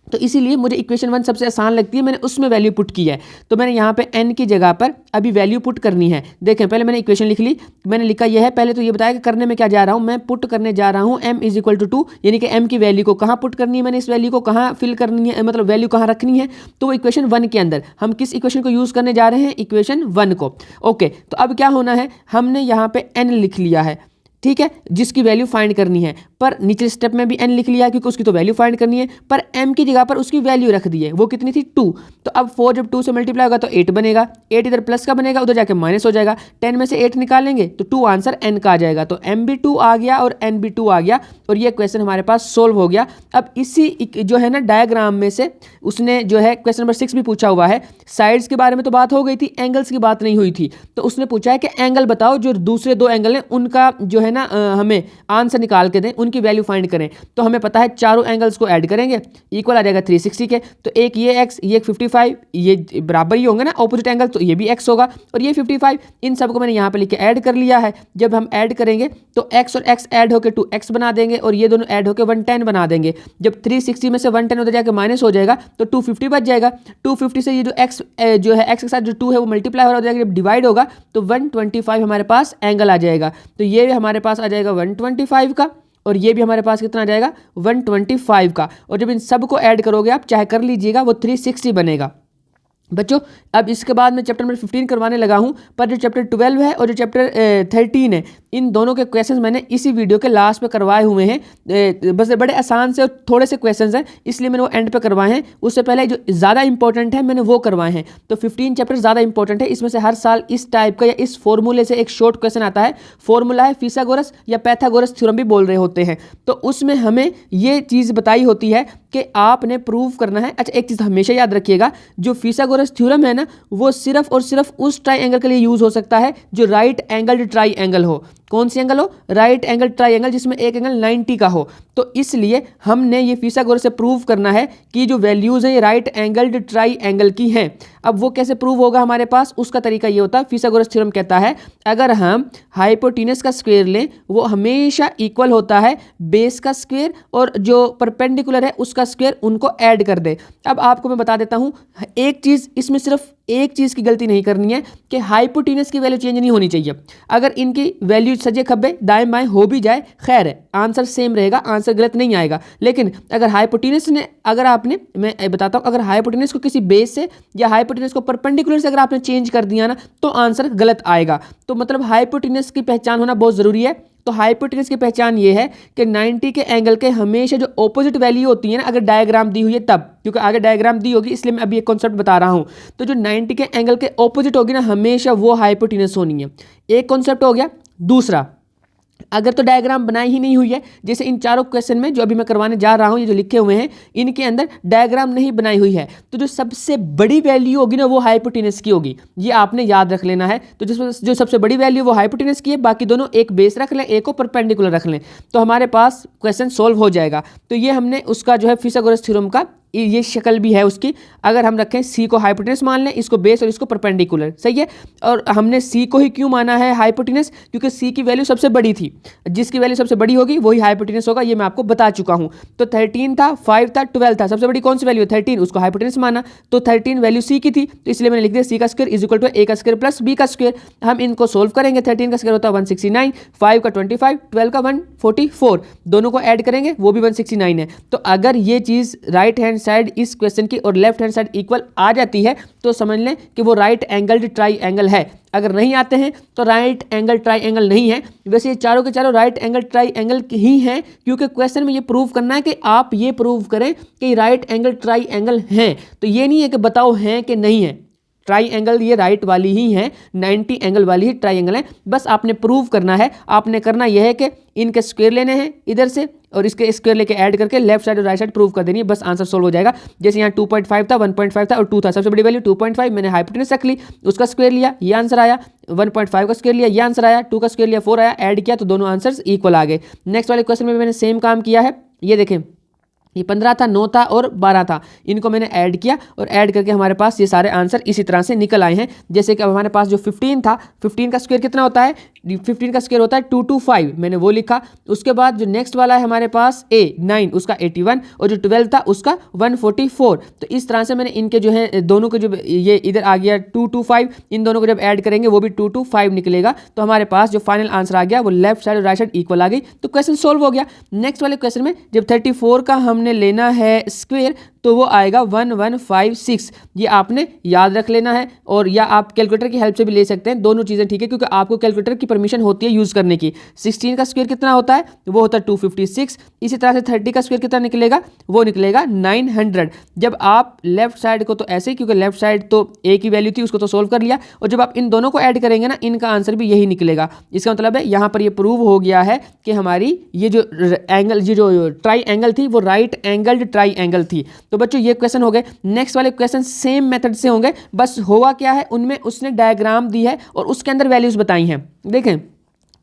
तो इसीलिए मुझे इक्वेशन 1 सबसे आसान लगती है, मैंने उसमें वैल्यू पुट की है। तो मैंने यहाँ पे n की जगह पर अभी वैल्यू पुट करनी है। देखें, पहले मैंने इक्वेशन लिख ली, मैंने लिखा यह है। पहले तो ये बताया कि करने में क्या जा रहा हूँ, मैं पुट करने जा रहा हूँ m = 2, यानी कि m की वैल्यू को कहाँ पुट करनी है, मैंने इस वैल्यू को कहाँ फिल करनी है, मतलब वैल्यू कहाँ रखनी है, तो वो इक्वेशन 1 के अंदर। हम किस इक्वेशन को यूज़ करने जा रहे हैं, इक्वेशन 1 को। ओके, तो अब क्या होना है, हमने यहाँ पे n लिख लिया है, ठीक है, जिसकी वैल्यू फाइंड करनी है, पर निचले स्टेप में भी n लिख लिया है क्योंकि उसकी तो वैल्यू फाइंड करनी है, पर m की जगह पर उसकी वैल्यू रख दी है, वो कितनी थी, 2। तो अब 4 जब 2 से मल्टीप्लाई होगा तो 8 बनेगा, 8 इधर प्लस का बनेगा, उधर जाके माइनस हो जाएगा, 10 में से 8 निकालेंगे तो 2 आंसर n का आ जाएगा। तो m भी 2 आ गया और n भी 2 आ गया, और ये क्वेश्चन हमारे पास सोल्व हो गया। अब इसी जो है ना डायग्राम में से उसने जो है क्वेश्चन नंबर 6 भी पूछा हुआ है। साइड्स के बारे में तो बात हो गई थी, एंगल्स की बात नहीं हुई थी, तो उसने पूछा है कि एंगल बताओ जो दूसरे दो एंगल हैं उनका जो है है ना हमें आंसर निकाल के दें, उनकी वैल्यू फाइंड करें। तो हमें पता है चारों एंगल्स को ऐड करेंगे, इक्वल आ जाएगा 360 के। तो एक ये x, ये 55, ये बराबर ही होंगे ना ऑपोजिट एंगल, तो ये भी x होगा और ये 55। इन सबको मैंने यहाँ पे लिख के ऐड कर लिया है। जब हम ऐड करेंगे तो x और x ऐड होकर 2x बना देंगे और ये दोनों ऐड होकर 110 बना देंगे। जब 360 में से 110 उधर जाकर माइनस हो जाएगा तो 250 बच जाएगा। 250 से ये जो x जो है x के साथ जो 2 है वो मल्टीप्लाई हो जाएगा, जब डिवाइड होगा तो 125 हमारे पास एंगल आ जाएगा। तो ये हमारे पास आ जाएगा 125 का और ये भी हमारे पास कितना आ जाएगा 125 का। और जब इन सब को ऐड करोगे आप, चाहे कर लीजिएगा, वो 360 बनेगा। बच्चों अब इसके बाद मैं चैप्टर नंबर 15 करवाने लगा हूं, पर जो चैप्टर 12 है और जो चैप्टर 13 है, इन दोनों के क्वेश्चंस मैंने इसी वीडियो के लास्ट पे करवाए हुए हैं। बस बड़े आसान से और थोड़े से क्वेश्चंस हैं, इसलिए मैंने वो एंड पे करवाए हैं। उससे पहले जो ज़्यादा इंपॉर्टेंट है मैंने वो करवाए हैं। तो 15 चैप्टर ज़्यादा इंपॉर्टेंट है। इसमें से हर साल इस टाइप का या इस फॉर्मूले से एक शॉर्ट क्वेश्चन आता है। फॉर्मूला है फिथागोरस या पैथागोरस थ्योरम भी बोल रहे होते हैं। तो उसमें हमें ये चीज़ बताई होती है कि आपने प्रूव करना है। अच्छा, एक चीज़ हमेशा याद रखिएगा, जो फिथागोरस थ्योरम है ना, वो सिर्फ और सिर्फ उस ट्राइंगल के लिए यूज हो सकता है जो राइट एंगल्ड ट्राइंगल हो। कौन सी एंगल हो? राइट एंगल ट्राइंगल, जिसमें एक एंगल 90 का हो। तो इसलिए हमने ये फिथागोरस से प्रूव करना है कि जो वैल्यूज हैं ये राइट एंगल्ड ट्राइंगल की हैं। अब वो कैसे प्रूव होगा हमारे पास, उसका तरीका ये होता है, फिथागोरस थ्योरम कहता है अगर हम हाइपोटेनस का स्क्वायर लें वो हमेशा इक्वल होता है बेस का स्क्वायर और जो परपेंडिकुलर है उसका स्क्वायर, उनको ऐड कर दे। अब आपको मैं बता देता हूं एक चीज, इसमें सिर्फ एक चीज की गलती नहीं करनी है कि हाइपोटेनस की वैल्यू चेंज नहीं होनी चाहिए। अगर इनकी वैल्यू सजे खब्बे दाएं बाएं हो भी जाए, खैर है, आंसर सेम रहेगा, आंसर गलत नहीं आएगा। लेकिन अगर हाइपोटेनस ने, अगर आपने, मैं बताता हूं, अगर हाइपोटेनस को किसी बेस से या हाइपोटेनस को परपेंडिकुलर से अगर आपने चेंज कर दिया ना, तो आंसर गलत आएगा। तो मतलब हाइपोटेनस की पहचान होना बहुत जरूरी है। तो हाइपोटेनस की पहचान ये है कि 90 के एंगल के हमेशा जो ऑपोजिट वैल्यू होती है ना, अगर डायग्राम दी हुई है तब, क्योंकि आगे डायग्राम दी होगी इसलिए मैं अभी एक कॉन्सेप्ट बता रहा हूं। तो जो 90 के एंगल के ऑपोजिट होगी ना, हमेशा वो हाइपोटेनस होनी है। एक कॉन्सेप्ट हो गया। दूसरा, अगर तो डायग्राम बनाई ही नहीं हुई है, जैसे इन चारों क्वेश्चन में जो अभी मैं करवाने जा रहा हूं, ये जो लिखे हुए हैं इनके अंदर डायग्राम नहीं बनाई हुई है, तो जो सबसे बड़ी वैल्यू होगी ना वो हाइपोटेनस की होगी। ये आपने याद रख लेना है। तो जो सबसे बड़ी वैल्यू वो हाइपोटेनस की है, बाकी दोनों एक बेस रख लें, एक को परपेंडिकुलर रख लें, तो हमारे पास क्वेश्चन सोल्व हो जाएगा। तो ये हमने उसका जो है फिथागोरस थ्योरम का ये शक्ल भी है उसकी। अगर हम रखें सी को हाइपोटेनस मान लें, इसको बेस और इसको परपेंडिकुलर, सही है। और हमने सी को ही क्यों माना है हाइपोटेनस, क्योंकि सी की वैल्यू सबसे बड़ी थी, जिसकी वैल्यू सबसे बड़ी होगी वही हाइपोटेनस होगा, ये मैं आपको बता चुका हूं। तो 13 था, 5 था, 12 था, सबसे बड़ी कौन सी वैल्यू? 13, उसको हाइपोटेनस माना। तो 13 वैल्यू सी की थी, तो इसलिए मैंने लिख दिया सी का स्क्वायर इज इक्वल टू ए का स्क्वायर प्लस बी का स्क्वायर। हम इनको सोल्व करेंगे। 13 का स्क्वायर होता है 169, 5 का 25, 12 का 144, दोनों को ऐड करेंगे वो भी 169 है। तो अगर ये चीज राइट हैंड साइड इस क्वेश्चन की और लेफ्ट हैंड साइड इक्वल आ जाती है तो समझ लें कि वो राइट एंगल्ड ट्राइंगल है। अगर नहीं आते हैं तो राइट एंगल ट्राइंगल नहीं है। वैसे ये चारों के चारों राइट एंगल ट्राइंगल ही हैं, क्योंकि क्वेश्चन में ये प्रूव करना है कि आप ये प्रूव करें कि राइट एंगल ट्राइंगल हैं। तो ये नहीं है कि बताओ हैं कि नहीं है। ट्राइंगल ये राइट वाली ही है, 90 एंगल वाली ही ट्राइंगल है। बस आपने प्रूव करना है। आपने करना यह है कि इनके स्क्वायर लेने हैं इधर से और इसके स्क्वायर लेके ऐड करके लेफ्ट साइड और राइट साइड प्रूव कर देनी है, बस आंसर सोल्व हो जाएगा। जैसे यहाँ 2.5 था, 1.5 था और 2 था, सबसे बड़ी वैल्यू 2.5, मैंने हाइपोटेनस रख ली, उसका स्क्वायर लिया, ये आंसर आया। 1.5 का स्क्वायर लिया, ये आंसर आया। 2 का स्क्वायर लिया, 4 आया, ऐड किया तो दोनों आंसर्स इक्वल आ गए। नेक्स्ट वाले क्वेश्चन में मैंने सेम काम किया है। ये देखें, ये 15 था, 9 था और 12 था, इनको मैंने ऐड किया और ऐड करके हमारे पास ये सारे आंसर इसी तरह से निकल आए हैं। जैसे कि अब हमारे पास जो 15 था, 15 का स्क्वायर कितना होता है? 15 का स्क्वायर होता है 225, मैंने वो लिखा। उसके बाद जो नेक्स्ट वाला है हमारे पास 9, उसका 81 और जो 12 था उसका 144। तो इस तरह से मैंने इनके जो है दोनों के जो ये इधर आ गया 225, इन दोनों को जब ऐड करेंगे वो भी 225 निकलेगा। तो हमारे पास जो फाइनल आंसर आ गया वो लेफ्ट साइड और राइट साइड इक्वल आ गई। तो क्वेश्चन सोल्व हो गया। नेक्स्ट वाले क्वेश्चन में जब 34 का हमने लेना है स्क्वायर तो वो आएगा 1156। ये आपने याद रख लेना है और या आप कैलकुलेटर की हेल्प से भी ले सकते हैं, दोनों चीज़ें ठीक है, क्योंकि आपको कैलकुलेटर की परमिशन होती है यूज़ करने की। 16 का स्क्वायर कितना होता है? वो होता है 256। इसी तरह से 30 का स्क्वायर कितना निकलेगा? वो निकलेगा 900। जब आप लेफ्ट साइड को तो ऐसे, क्योंकि लेफ्ट साइड तो ए की वैल्यू थी उसको तो सोल्व कर लिया, और जब आप इन दोनों को ऐड करेंगे ना इनका आंसर भी यही निकलेगा। इसका मतलब है यहाँ पर ये प्रूव हो गया है कि हमारी ये जो एंगल, ये जो ट्राई एंगल थी वो राइट एंगल्ड ट्राई एंगल थी। तो बच्चों ये क्वेश्चन हो गए। नेक्स्ट वाले क्वेश्चन सेम मेथड से होंगे, बस होगा क्या है उनमें उसने डायग्राम दी है और उसके अंदर वैल्यूज बताई हैं। देखें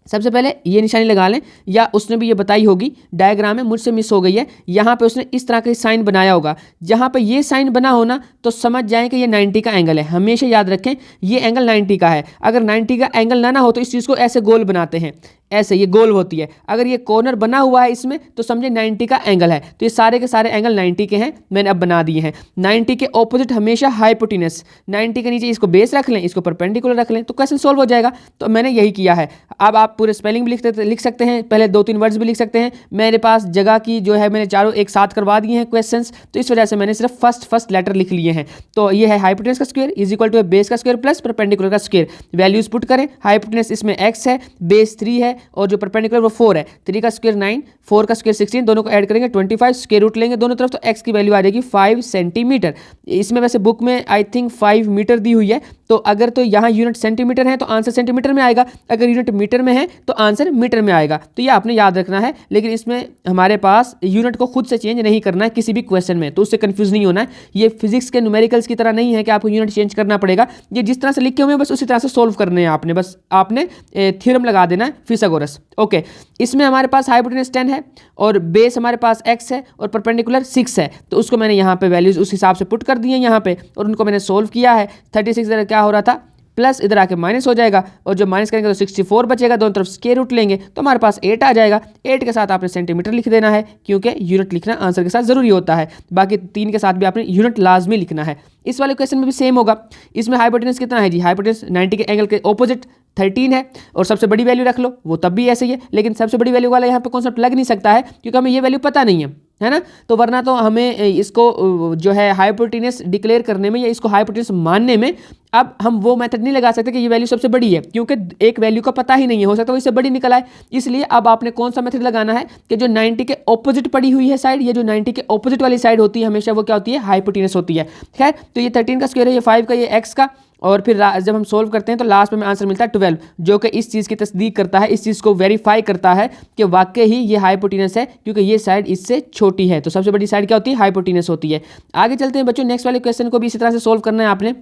सबसे पहले ये निशानी लगा लें, या उसने भी ये बताई होगी डायग्राम में, मुझसे मिस हो गई है। यहाँ पे उसने इस तरह का साइन बनाया होगा, जहाँ पे ये साइन बना हो ना तो समझ जाएं कि ये 90 का एंगल है। हमेशा याद रखें ये एंगल 90 का है। अगर 90 का एंगल ना हो तो इस चीज़ को ऐसे गोल बनाते हैं, ऐसे ये गोल होती है। अगर ये कॉर्नर बना हुआ है इसमें तो समझे 90 का एंगल है। तो ये सारे के सारे एंगल 90 के हैं, मैंने अब बना दिए हैं। 90 के ऑपोजिट हमेशा हाइपोटेनस, 90 के नीचे इसको बेस रख लें, इसको परपेंडिकुलर रख लें, तो क्वेश्चन सोल्व हो जाएगा। तो मैंने यही किया है। अब आप पूरे स्पेलिंग भी लिख सकते हैं, पहले 2-3 वर्ड्स भी लिख सकते हैं। मेरे पास जगह की जो है मैंने चारों एक साथ करवा दिए हैं क्वेश्चंस, तो इस वजह से मैंने सिर्फ फर्स्ट लेटर लिख लिए हैं। तो ये है हाइपोटेनस का square is equal to base का स्क्वायर प्लस परपेंडिकुलर का स्क्वायर। वैल्यूज पुट करें, हाइपोटेनस इसमें x है, बेस 3 है और जो परपेंडिकुलर वो 4 है। 3 का स्क्वायर 9, 4 का स्क्वायर 16, दोनों को ऐड करेंगे 25, स्क्वायर रूट लेंगे दोनों तरफ, तो x की वैल्यू आ जाएगी 5 सेंटीमीटर। इसमें वैसे बुक में आई थिंक 5 मीटर दी हुई है, तो अगर तो यहाँ यूनिट सेंटीमीटर है तो आंसर सेंटीमीटर में आएगा, अगर यूनिट मीटर में है तो आंसर मीटर में आएगा। तो ये आपने याद रखना है, लेकिन इसमें हमारे पास यूनिट को खुद से चेंज नहीं करना है किसी भी क्वेश्चन में, तो उससे कंफ्यूज नहीं होना है। ये फिजिक्स के न्यूमेरिकल्स की तरह नहीं है कि आपको यूनिट चेंज करना पड़ेगा। ये जिस तरह से लिखे हुए हैं बस उसी तरह से सोल्व करने हैं आपने, बस आपने थ्योरम लगा देना है फिथागोरस। ओके, इसमें हमारे पास हाइपोटेनस 10 है और बेस हमारे पास x है और परपेंडिकुलर 6 है, तो उसको मैंने यहाँ पे वैल्यूज उस हिसाब से पुट कर दी है यहाँ पे, और उनको मैंने सोल्व किया है। 36 इधर क्या हो रहा था, प्लस इधर आके माइनस हो जाएगा, और जब माइनस करेंगे तो 64 बचेगा, दोनों तरफ स्क्वायर रूट लेंगे तो हमारे पास 8 आ जाएगा। 8 के साथ आपने सेंटीमीटर लिख देना है, क्योंकि यूनिट लिखना आंसर के साथ जरूरी होता है। बाकी 3 के साथ भी आपने यूनिट लाजमी लिखना है। इस वाले क्वेश्चन में भी सेम होगा। इसमें हाइपोटेनस कितना है जी, हाइपोटेनस 90 के एंगल के ऑपोजिट 13 है, और सबसे बड़ी वैल्यू रख लो, वो तब भी ऐसे ही है, लेकिन सबसे बड़ी वैल्यू वाला यहाँ पे कॉन्सेप्ट लग नहीं सकता है, क्योंकि हमें ये वैल्यू पता नहीं है ना। तो वरना तो हमें इसको जो है हाइपोटेनस डिक्लेयर करने में या इसको हाइपोटेनस मानने में अब हम वो मेथड नहीं लगा सकते कि ये वैल्यू सबसे बड़ी है, क्योंकि एक वैल्यू का पता ही नहीं है, हो सकता है वो इससे बड़ी निकल आए। इसलिए अब आपने कौन सा मेथड लगाना है कि जो 90 के ऑपोजिट पड़ी हुई है साइड, ये जो 90 के ऑपोजिट वाली साइड होती है हमेशा वो क्या होती है, हाइपोटेनस होती है। खैर, तो ये 13 का स्क्वायर है, ये 5 का, ये x का, और फिर जब हम सोल्व करते हैं तो लास्ट में आंसर मिलता है 12, जो कि इस चीज़ की तस्दीक करता है, इस चीज़ को वेरीफाई करता है कि वाकई ही ये हाइपोटेनस है, क्योंकि ये साइड इससे छोटी है। तो सबसे बड़ी साइड क्या होती है, हाइपोटेनस होती है। आगे चलते हैं बच्चों, नेक्स्ट वाले क्वेश्चन को भी इसी तरह से सोल्व करना है आपने।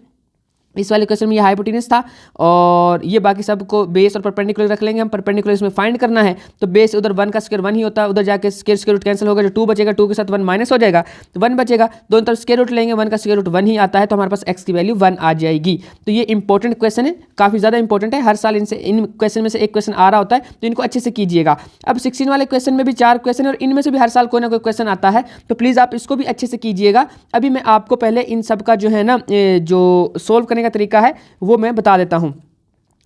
इस वाले क्वेश्चन में ये हाइपोटेनस था, और ये बाकी सबको बेस और परपेंडिकुलर रख लेंगे हम। परपेंडिकुलर इसमें फाइंड करना है, तो बेस उधर 1 का स्क्वायर 1 ही होता है, उधर जाके स्क्वायर रूट कैंसिल होगा, जो 2 बचेगा, 2 के साथ 1 माइनस हो जाएगा, तो 1 बचेगा, दोनों तरफ स्क्वायर रूट लेंगे, 1 का स्क्वायर रूट 1 ही आता है, तो हमारे पास x की वैल्यू 1 आ जाएगी। तो ये इंपॉर्टेंट क्वेश्चन है, काफ़ी ज़्यादा इंपॉर्टेंट है, हर साल इनसे इन क्वेश्चन में से एक क्वेश्चन आ रहा होता है, तो इनको अच्छे से कीजिएगा। अब 16 वाले क्वेश्चन में भी 4 क्वेश्चन है, और इनमें से भी हर साल कोई ना कोई क्वेश्चन आता है, तो प्लीज़ आप इसको भी अच्छे से कीजिएगा। अभी मैं आपको पहले इन सब का जो है ना जो सोल्व करने का तरीका है वो मैं बता देता हूँ।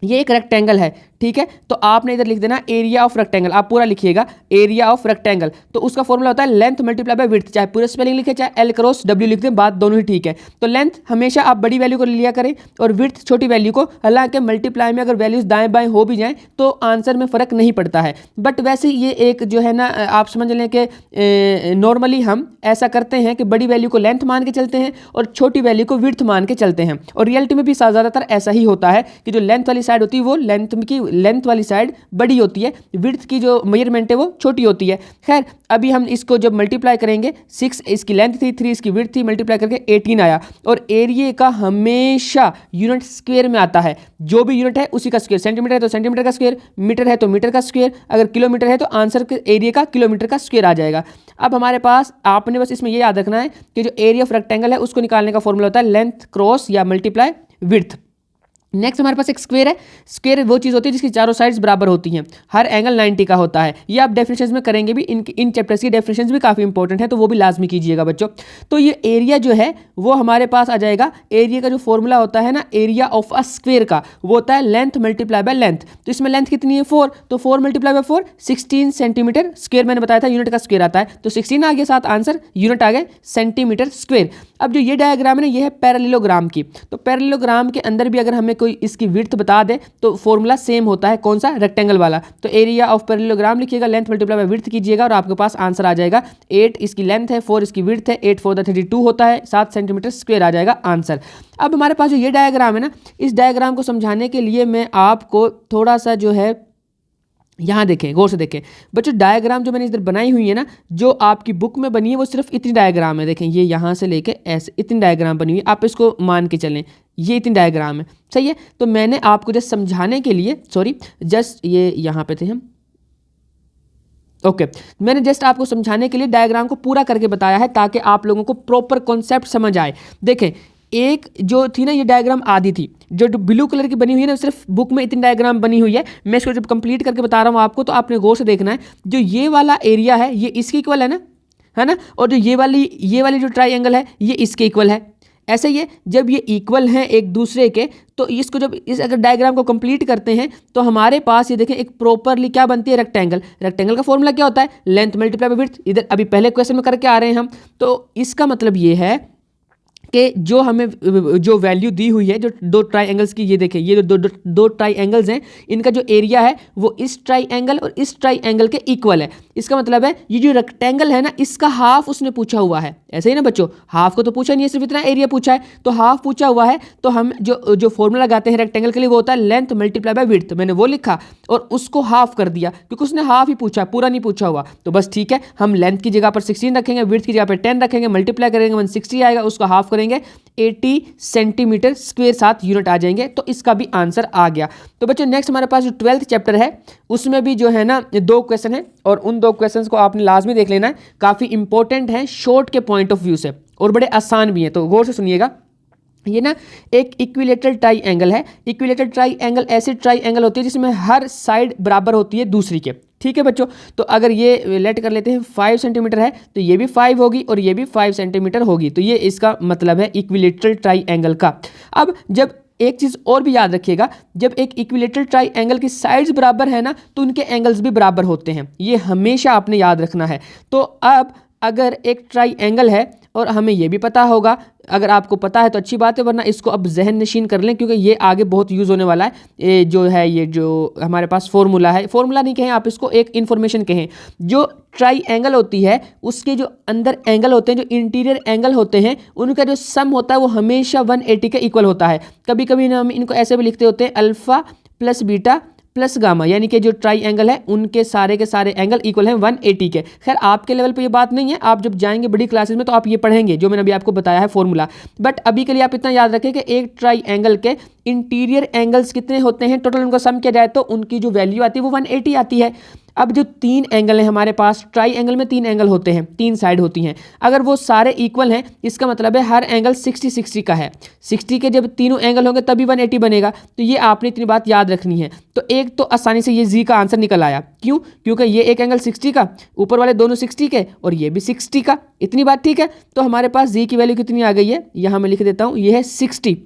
ये एक रेक्टेंगल है, ठीक है, तो आपने इधर लिख देना एरिया ऑफ रेक्टेंगल, आप पूरा लिखिएगा एरिया ऑफ रेक्टेंगल। तो उसका फॉर्मूला होता है लेंथ मल्टीप्लाई बाय विड्थ, चाहे पूरा स्पेलिंग लिखे चाहे L क्रॉस W लिख दें, बात दोनों ही ठीक है। तो लेंथ हमेशा आप बड़ी वैल्यू को लिया करें और विड्थ छोटी वैल्यू को, हालांकि मल्टीप्लाई में अगर वैल्यूज दाएं बाएं हो भी जाएं तो आंसर में फ़र्क नहीं पड़ता है, बट वैसे ये एक जो है ना आप समझ लें कि नॉर्मली हम ऐसा करते हैं कि बड़ी वैल्यू को लेंथ मान के चलते हैं और छोटी वैल्यू को विड्थ मान के चलते हैं, और रियलिटी में भी ज़्यादातर ऐसा ही होता है कि जो लेंथ वाली साइड होती है वो लेंथ वाली साइड बड़ी होती है, विड्थ की जो मेजरमेंट है वो छोटी होती है। खैर, अभी हम इसको जब मल्टीप्लाई करेंगे, 6 इसकी लेंथ थी, 3 इसकी विड्थ थी, मल्टीप्लाई करके 18 आया, और एरिया का हमेशा यूनिट स्क्वायर में आता है, जो भी यूनिट है उसी का स्क्वायर, सेंटीमीटर है तो सेंटीमीटर का स्क्वायर, मीटर है तो मीटर का स्क्वायर, अगर किलोमीटर है तो आंसर के एरिया का किलोमीटर का स्क्वायर आ जाएगा। अब हमारे पास आपने बस इसमें ये याद रखना है कि जो एरिया ऑफ रेक्टेंगल है उसको निकालने का फॉर्मूला होता है लेंथ क्रॉस या मल्टीप्लाई विड्थ। नेक्स्ट हमारे पास एक स्क्वायर है। स्क्वायर वो चीज़ होती है जिसकी चारों साइड्स बराबर होती हैं, हर एंगल 90 का होता है। ये आप डेफिनेशंस में करेंगे भी, इन चैप्टर्स की डेफिनेशंस भी काफ़ी इंपॉर्टेंट है, तो वो भी लाजमी कीजिएगा बच्चों। तो ये एरिया जो है वो हमारे पास आ जाएगा, एरिया का जो फॉर्मूला होता है ना एरिया ऑफ अ स्क्वायर का, वो होता है लेंथ मल्टीप्लाई बाय लेंथ। तो इसमें लेंथ कितनी है 4, तो 4 मल्टीप्लाई बाय 4 16 सेंटीमीटर स्क्वायर, मैंने बताया था यूनिट का स्क्वायर आता है, तो 16 आ गया, साथ आंसर यूनिट आ गए सेंटीमीटर स्क्वायर। अब जो ये डायग्राम है ना ये है पैरेललोग्राम की, तो पैरेललोग्राम के अंदर भी अगर हमें कोई इसकी विड्थ बता दे तो फॉर्मूला सेम होता है, कौन सा, रेक्टेंगल वाला। तो एरिया ऑफ पैरेललोग्राम लिखिएगा, लेंथ मल्टीप्लाई बाय विड्थ कीजिएगा और आपके पास आंसर आ जाएगा। 8 इसकी लेंथ है, 4 इसकी विड्थ है, 8 4 32 होता है, 7 सेंटीमीटर स्क्वायर आ जाएगा आंसर। अब हमारे पास जो ये डायग्राम है ना, इस डायग्राम को समझाने के लिए मैं आपको थोड़ा सा जो है यहाँ देखें, गौर से देखें बच्चों, डायग्राम जो मैंने इधर बनाई हुई है ना, जो आपकी बुक में बनी है वो सिर्फ इतनी डायग्राम है। देखें ये यहाँ से लेके ऐसे इतनी डायग्राम बनी हुई है, आप इसको मान के चलें, ये इतनी डायग्राम है, सही है। तो मैंने आपको जस्ट समझाने के लिए, सॉरी जस्ट ये यहाँ पे थे हम, ओके मैंने जस्ट आपको समझाने के लिए डायग्राम को पूरा करके बताया है ताकि आप लोगों को प्रॉपर कॉन्सेप्ट समझ आए। देखें एक जो थी ना ये डायग्राम आधी थी, जो ब्लू कलर की बनी हुई है ना, सिर्फ बुक में इतनी डायग्राम बनी हुई है। मैं इसको जब कंप्लीट करके बता रहा हूँ आपको तो आपने गौर से देखना है। जो ये वाला एरिया है ये इसके इक्वल है ना, और जो ये वाली जो ट्राइंगल है ये इसके इक्वल है। ऐसे ही है, जब ये इक्वल हैं एक दूसरे के तो इसको जब इस अगर डायग्राम को कंप्लीट करते हैं तो हमारे पास ये देखें एक प्रॉपरली क्या बनती है, रेक्टेंगल। रेक्टेंगल का फॉर्मूला क्या होता है, लेंथ मल्टीप्लाई बाय विड्थ। इधर अभी पहले क्वेश्चन में करके आ रहे हैं हम। तो इसका मतलब ये है कि जो हमें जो वैल्यू दी हुई है जो दो ट्राइंगल्स की, ये देखिए ये जो दो ट्राइंगल्स हैं इनका जो एरिया है वो इस ट्राइंगल और इस ट्राइंगल के इक्वल है। इसका मतलब है ये जो रेक्टेंगल है ना इसका हाफ उसने पूछा हुआ है। ऐसे ही ना बच्चों, हाफ को तो पूछा नहीं है, सिर्फ इतना एरिया पूछा है, तो हाफ पूछा हुआ है। तो हम जो फॉर्मूला लगाते हैं रेक्टेंगल के लिए वो होता है लेंथ मल्टीप्लाई बाय विड्थ। मैंने वो लिखा और उसको हाफ कर दिया क्योंकि उसने हाफ ही पूछा, पूरा नहीं पूछा हुआ। तो बस ठीक है, हम लेंथ की जगह पर 16 रखेंगे, विड्थ की जगह पर 10 रखेंगे, मल्टीप्लाई करेंगे 160 आएगा, उसको हाफ करेंगे 80 सेंटीमीटर स्क्वायर, 7 यूनिट आ जाएंगे। तो इसका भी आंसर आ गया। तो बच्चों नेक्स्ट हमारे पास जो 12th चैप्टर है उसमें भी जो है ना 2 क्वेश्चन है और उन 2 क्वेश्चंस को आपने लाजमी देख लेना है। काफ़ी इंपॉर्टेंट है शॉर्ट के पॉइंट ऑफ व्यू से और बड़े आसान भी हैं, तो गौर से सुनिएगा। ये ना एक इक्विलेटरल ट्राइंगल है। इक्विलेटरल ट्राइंगल ऐसी ट्राइंगल होती है जिसमें हर साइड बराबर होती है दूसरी के। ठीक है बच्चों, तो अगर ये लेट कर लेते हैं 5 सेंटीमीटर है तो ये भी 5 होगी और ये भी 5 सेंटीमीटर होगी। तो ये इसका मतलब है इक्विलेटरल ट्राइंगल का। अब जब एक चीज़ और भी याद रखिएगा, जब एक इक्विलेटरल ट्राइंगल की साइड्स बराबर है ना तो उनके एंगल्स भी बराबर होते हैं। ये हमेशा आपने याद रखना है। तो अब अगर एक ट्राइंगल है और हमें ये भी पता होगा, अगर आपको पता है तो अच्छी बात है, वरना इसको अब जहन नशीन कर लें क्योंकि ये आगे बहुत यूज़ होने वाला है। ये जो हमारे पास फॉर्मूला है, फॉर्मूला नहीं कहें आप इसको, एक इन्फॉर्मेशन कहें। जो ट्राइंगल होती है उसके जो अंदर एंगल होते हैं, जो इंटीरियर एंगल होते हैं, उनका जो सम होता है वो हमेशा 180 के इक्वल होता है। कभी कभी ना हम इनको ऐसे भी लिखते होते हैं alpha plus beta plus gamma, यानी कि जो ट्राइंगल है उनके सारे के सारे एंगल इक्वल हैं 180 के। खैर आपके लेवल पे ये बात नहीं है, आप जब जाएंगे बड़ी क्लासेस में तो आप ये पढ़ेंगे जो मैंने अभी आपको बताया है फॉर्मूला। बट अभी के लिए आप इतना याद रखें कि एक ट्राइंगल के इंटीरियर एंगल्स कितने होते हैं, टोटल उनको सम किया जाए तो उनकी जो वैल्यू आती है वो 180 आती है। अब जो 3 एंगल हैं हमारे पास, ट्राइंगल में 3 एंगल होते हैं, 3 साइड होती हैं, अगर वो सारे इक्वल हैं इसका मतलब है हर एंगल 60-60 का है। 60 के जब तीनों एंगल होंगे तभी 180 बनेगा। तो ये आपने इतनी बात याद रखनी है। तो एक तो आसानी से ये जी का आंसर निकल आया, क्यों? क्योंकि ये एक एंगल 60 का, ऊपर वाले दोनों 60 के और ये भी 60 का। इतनी बात ठीक है। तो हमारे पास जी की वैल्यू कितनी आ गई है, यहाँ मैं लिख देता हूँ, ये है 60।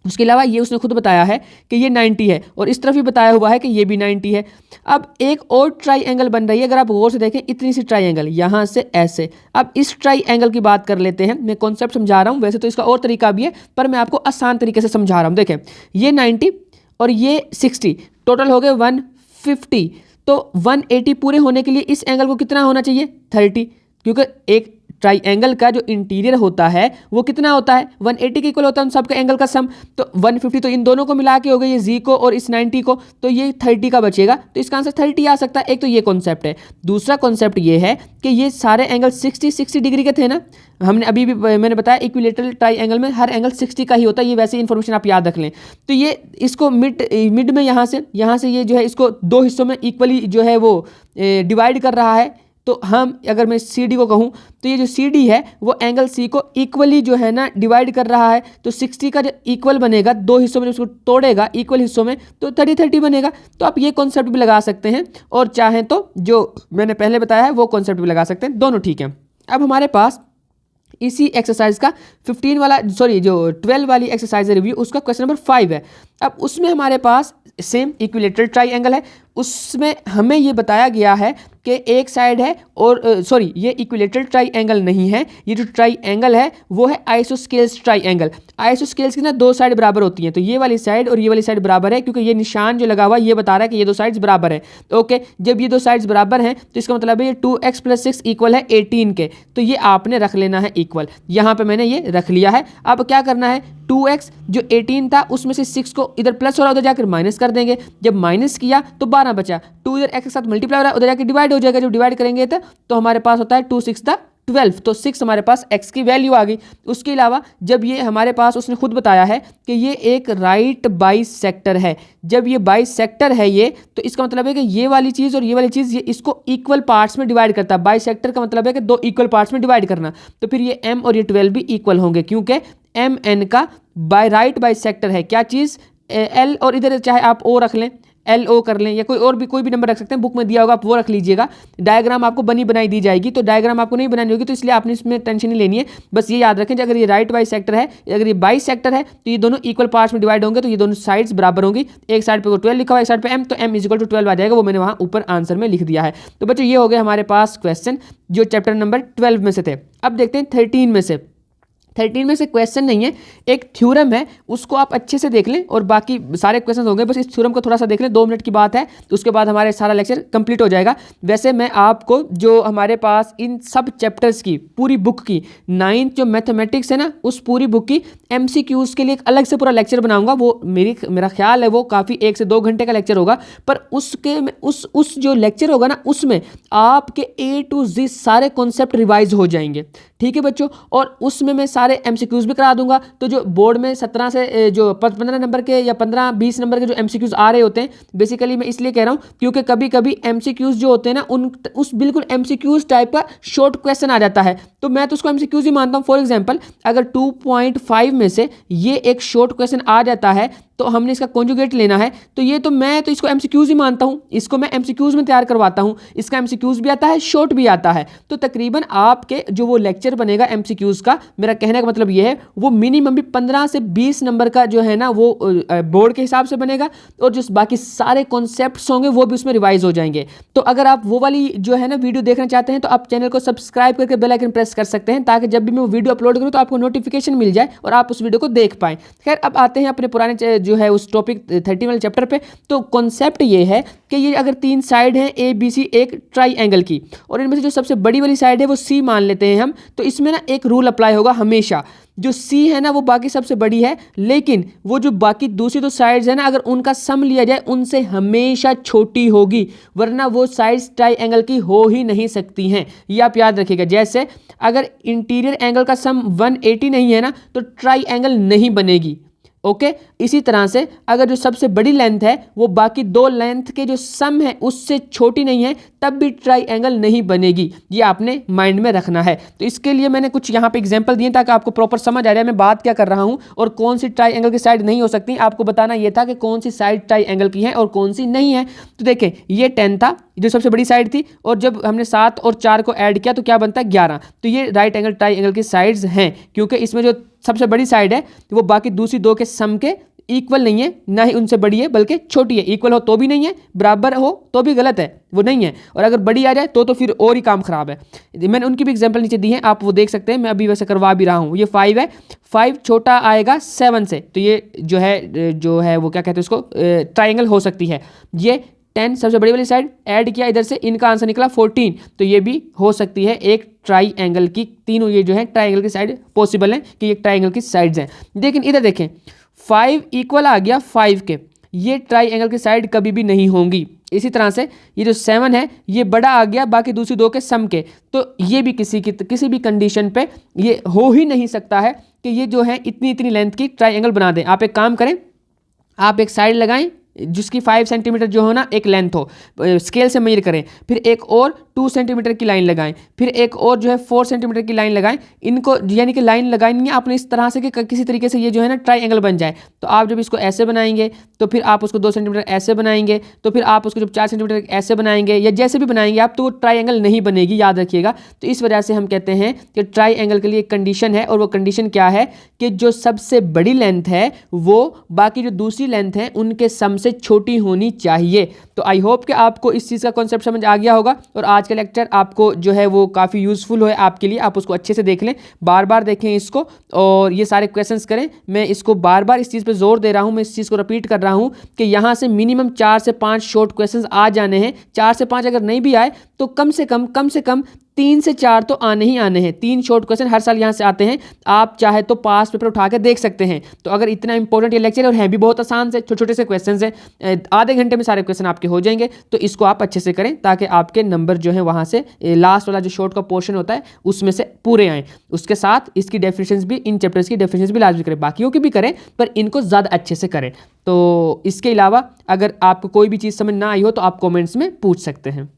उसके अलावा ये उसने खुद बताया है कि ये 90 है और इस तरफ भी बताया हुआ है कि ये भी 90 है। अब एक और ट्राइंगल बन रही है, अगर आप गौर से देखें, इतनी सी ट्राइंगल यहाँ से ऐसे। अब इस ट्राइंगल की बात कर लेते हैं। मैं कॉन्सेप्ट समझा रहा हूँ, वैसे तो इसका और तरीका भी है पर मैं आपको आसान तरीके से समझा रहा हूँ। देखें ये 90 और ये 60, टोटल हो गए 150। तो 180 पूरे होने के लिए इस एंगल को कितना होना चाहिए, 30, क्योंकि एक ट्राइंगल का जो इंटीरियर होता है वो कितना होता है, 180 के इक्वल होता है उन सबके एंगल का सम। तो 150 तो इन दोनों को मिला के हो गई, ये जी को और इस 90 को, तो ये 30 का बचेगा। तो इसका आंसर 30 आ सकता है। एक तो ये कॉन्सेप्ट है। दूसरा कॉन्सेप्ट ये है कि ये सारे एंगल 60 डिग्री के थे ना, हमने अभी भी मैंने बताया इक्विलेटरल ट्राइंगल में हर एंगल 60 का ही होता है। ये वैसे इन्फॉर्मेशन आप याद रख लें। तो ये इसको मिड में यहाँ से ये जो है इसको 2 हिस्सों में इक्वली जो है वो डिवाइड कर रहा है। तो हम अगर मैं CD को कहूँ तो ये जो CD है वो एंगल C को इक्वली जो है ना डिवाइड कर रहा है। तो 60 का जो इक्वल बनेगा 2 हिस्सों में, उसको तोड़ेगा इक्वल हिस्सों में तो 30-30 बनेगा। तो आप ये कॉन्सेप्ट भी लगा सकते हैं और चाहें तो जो मैंने पहले बताया है वो कॉन्सेप्ट भी लगा सकते हैं, दोनों ठीक है। अब हमारे पास इसी एक्सरसाइज का 12 वाली एक्सरसाइज रिव्यू, उसका क्वेश्चन नंबर 5 है। अब उसमें हमारे पास सेम इक्विलेटरल ट्राइंगल है। उसमें हमें ये बताया गया है कि एक साइड है और ये इक्विलेटरल ट्राइंगल नहीं है। ये जो ट्राइंगल है वो है आइसोस्केल्स ट्राइंगल। आइसोस्केल्स की ना 2 साइड बराबर होती हैं, तो ये वाली साइड और ये वाली साइड बराबर है, क्योंकि ये निशान जो लगा हुआ है ये बता रहा है कि ये 2 साइड्स बराबर है। ओके, जब ये 2 साइड्स बराबर हैं तो इसका मतलब है ये 2x + 6 इक्वल है 18 के। तो ये आपने रख लेना है इक्वल। यहाँ पर मैंने ये रख लिया है। अब क्या करना है, 2x जो 18 था उसमें से 6 को इधर प्लस हो रहा है उधर जाकर माइनस कर देंगे। जब माइनस किया तो 12 बचा, 2 इधर x के साथ मल्टीप्लाई हो रहा है उधर जाकर डिवाइड हो जाएगा। जब डिवाइड करेंगे तो हमारे पास होता है 2 6 × 12, तो 6 हमारे पास x की वैल्यू आ गई। उसके अलावा जब ये हमारे पास उसने खुद बताया है कि ये एक राइट बाइसेक्टर है, जब ये बाइसेक्टर है ये, तो इसका मतलब है कि ये वाली चीज़ और ये वाली चीज़ ये इसको इक्वल पार्ट्स में डिवाइड करता है। बाइसेक्टर का मतलब है कि दो इक्वल पार्ट्स में डिवाइड करना, तो फिर ये m और ये 12 भी इक्वल होंगे, क्योंकि एम एन का राइट बाइसेक्टर है क्या चीज़, l, और इधर चाहे आप o रख लें, LO कर लें, या कोई भी नंबर रख सकते हैं, बुक में दिया होगा आप वो रख लीजिएगा। डायग्राम आपको बनी बनाई दी जाएगी, तो डायग्राम आपको नहीं बनानी होगी, तो इसलिए आपने इसमें टेंशन नहीं लेनी है। बस ये याद रखें कि अगर ये राइट बाइसेक्टर है, अगर ये बाइसेक्टर है, तो ये दोनों इक्वल पार्ट्स में डिवाइड होंगे, तो ये दोनों साइड्स बराबर होंगी। एक साइड पे 12 लिखा हुआ है, एक साइड पे m, तो m = 12 आ जाएगा, वो मैंने वहाँ ऊपर आंसर में लिख दिया है। तो बच्चों ये हो गए हमारे पास क्वेश्चन जो चैप्टर नंबर 12 में से थे। अब देखते हैं 13 में से। 13 में से क्वेश्चन नहीं है, एक थ्योरम है, उसको आप अच्छे से देख लें और बाकी सारे क्वेश्चन होंगे, बस इस थ्योरम को थोड़ा सा देख लें, 2 मिनट की बात है, तो उसके बाद हमारे सारा लेक्चर कंप्लीट हो जाएगा। वैसे मैं आपको जो हमारे पास इन सब चैप्टर्स की पूरी बुक की 9th जो मैथमेटिक्स है ना, उस पूरी बुक की MCQs के लिए एक अलग से पूरा लेक्चर बनाऊंगा। वो मेरा ख्याल है वो काफ़ी 1 से 2 घंटे का लेक्चर होगा, पर उसके उस जो लेक्चर होगा ना, उसमें आपके A to Z सारे कॉन्सेप्ट रिवाइज हो जाएंगे। ठीक है बच्चों, और उसमें मैं सारे MCQs भी करा दूंगा। तो जो बोर्ड में 17 से जो 15 नंबर के या 15-20 नंबर के जो MCQs आ रहे होते हैं, बेसिकली मैं इसलिए कह रहा हूँ क्योंकि कभी कभी MCQs जो होते हैं ना, उस बिल्कुल MCQs टाइप का शॉर्ट क्वेश्चन आ जाता है, तो मैं तो उसको MCQs ही मानता हूँ। फॉर एग्जाम्पल अगर 2.5 में से ये एक शॉर्ट क्वेश्चन आ जाता है, तो हमने इसका कॉन्जुगेट लेना है, तो ये तो मैं तो इसको MCQs ही मानता हूँ, इसको मैं MCQs में तैयार करवाता हूँ। इसका MCQs भी आता है, शॉर्ट भी आता है, तो तकरीबन आपके जो वो लेक्चर बनेगा MCQs का, मेरा कहने का मतलब ये है वो मिनिमम भी 15 से 20 नंबर का जो है ना, वो बोर्ड के हिसाब से बनेगा, और जो बाकी सारे कॉन्सेप्ट्स होंगे वो भी उसमें रिवाइज हो जाएंगे। तो अगर आप वो वाली जो है ना वीडियो देखना चाहते हैं, तो आप चैनल को सब्सक्राइब करके बेल आइकन प्रेस कर सकते हैं, ताकि जब भी मैं वो वीडियो अपलोड करूँ तो आपको नोटिफिकेशन मिल जाए और आप उस वीडियो को देख पाएँ। खैर, अब आते हैं अपने पुराने जो है उस टॉपिक 13 वाले चैप्टर पे। तो कॉन्सेप्ट ये है कि ये अगर 3 साइड हैं ABC एक ट्राइंगल की, और इनमें से जो सबसे बड़ी वाली साइड है वो C मान लेते हैं हम, तो इसमें ना एक रूल अप्लाई होगा हमेशा। जो C है ना वो बाकी सबसे बड़ी है, लेकिन वो जो बाकी दूसरी 2 साइड्स है ना, अगर उनका सम लिया जाए उनसे हमेशा छोटी होगी, वरना वो साइड्स ट्राइंगल की हो ही नहीं सकती हैं। ये आप याद रखिएगा। जैसे अगर इंटीरियर एंगल का सम 180 नहीं है ना, तो ट्राइंगल नहीं बनेगी। ओके, इसी तरह से अगर जो सबसे बड़ी लेंथ है वो बाकी 2 लेंथ के जो सम है उससे छोटी नहीं है, तब भी ट्राइंगल नहीं बनेगी। ये आपने माइंड में रखना है। तो इसके लिए मैंने कुछ यहाँ पे एग्जांपल दिए ताकि आपको प्रॉपर समझ आ जाए मैं बात क्या कर रहा हूँ, और कौन सी ट्राइंगल की साइड नहीं हो सकती। आपको बताना ये था कि कौन सी साइड ट्राइंगल की है और कौन सी नहीं है। तो देखें, ये 10 था जो सबसे बड़ी साइड थी, और जब हमने 7 और 4 को ऐड किया तो क्या बनता है 11। तो ये राइट एंगल ट्राइंगल की साइड्स हैं, क्योंकि इसमें जो सबसे बड़ी साइड है वो बाकी दूसरी 2 के सम के इक्वल नहीं है, ना ही उनसे बड़ी है बल्कि छोटी है। इक्वल हो तो भी नहीं है, बराबर हो तो भी गलत है, वो नहीं है, और अगर बड़ी आ जाए तो फिर और ही काम खराब है। मैंने उनकी भी एग्जांपल नीचे दी है, आप वो देख सकते हैं, मैं अभी वैसे करवा भी रहा हूँ। ये 5 है, 5 छोटा आएगा 7 से, तो ये जो है वो क्या कहते हैं उसको, ट्राइंगल हो सकती है। ये 10 सबसे बड़ी वाली साइड ऐड किया इधर से, इनका आंसर निकला 14, तो ये भी हो सकती है एक ट्राइंगल की। तीनों ये जो है ट्राइंगल की साइड पॉसिबल है कि ये ट्राइंगल की साइड्स हैं। लेकिन इधर देखें, 5 इक्वल आ गया 5 के, ये ट्राइंगल की साइड कभी भी नहीं होंगी। इसी तरह से ये जो 7 है ये बड़ा आ गया बाकी दूसरी 2 के सम के, तो ये भी किसी भी कंडीशन पे ये हो ही नहीं सकता है कि ये जो है इतनी लेंथ की ट्राइंगल बना दें। आप एक काम करें, आप एक साइड लगाएं जिसकी 5 सेंटीमीटर जो हो ना एक लेंथ हो, स्केल से मेजर करें, फिर एक और 2 सेंटीमीटर की लाइन लगाएं, फिर एक और जो है 4 सेंटीमीटर की लाइन लगाएं। इनको यानी कि लाइन लगानी है आपने इस तरह से कि किसी तरीके से ये जो है ना ट्राइंगल बन जाए। तो आप जब इसको ऐसे बनाएंगे तो फिर आप उसको 2 सेंटीमीटर ऐसे बनाएंगे, तो फिर आप उसको जब 4 सेंटीमीटर ऐसे बनाएंगे या जैसे भी बनाएंगे आप, तो वो ट्राइंगल नहीं बनेगी, याद रखिएगा। तो इस वजह से हम कहते हैं कि ट्राइंगल के लिए एक कंडीशन है, और वो कंडीशन क्या है कि जो सबसे बड़ी लेंथ है वो बाकी जो दूसरी लेंथ है उनके सम से छोटी होनी चाहिए। तो आई होप कि आपको इस चीज़ का कॉन्सेप्ट समझ आ गया होगा, और आज का लेक्चर आपको जो है वो काफ़ी यूज़फुल है आपके लिए। आप उसको अच्छे से देख लें, बार बार देखें इसको, और ये सारे क्वेश्चंस करें। मैं इसको बार बार इस चीज़ पे जोर दे रहा हूँ, मैं इस चीज़ को रिपीट कर रहा हूँ कि यहाँ से मिनिमम 4 से 5 शॉर्ट क्वेश्चंस आ जाने हैं। 4 से 5 अगर नहीं भी आए तो कम से कम 3 से 4 तो आने ही आने हैं। 3 शॉर्ट क्वेश्चन हर साल यहाँ से आते हैं। आप चाहे तो पास पेपर उठा के देख सकते हैं। तो अगर इतना इंपॉर्टेंट ये लेक्चर है और हैं भी बहुत आसान से, छोटे छोटे से क्वेश्चन हैं, आधे घंटे में सारे क्वेश्चन आपके हो जाएंगे। तो इसको आप अच्छे से करें ताकि आपके नंबर जो है वहाँ से लास्ट वाला जो शॉर्ट का पोर्शन होता है उसमें से पूरे आएँ। उसके साथ इसकी डेफिनेशंस भी, इन चैप्टर्स की डेफिनेशंस भी लाजमी करें, बाकियों की भी करें पर इनको ज़्यादा अच्छे से करें। तो इसके अलावा अगर आपको कोई भी चीज़ समझ ना आई हो तो आप कमेंट्स में पूछ सकते हैं।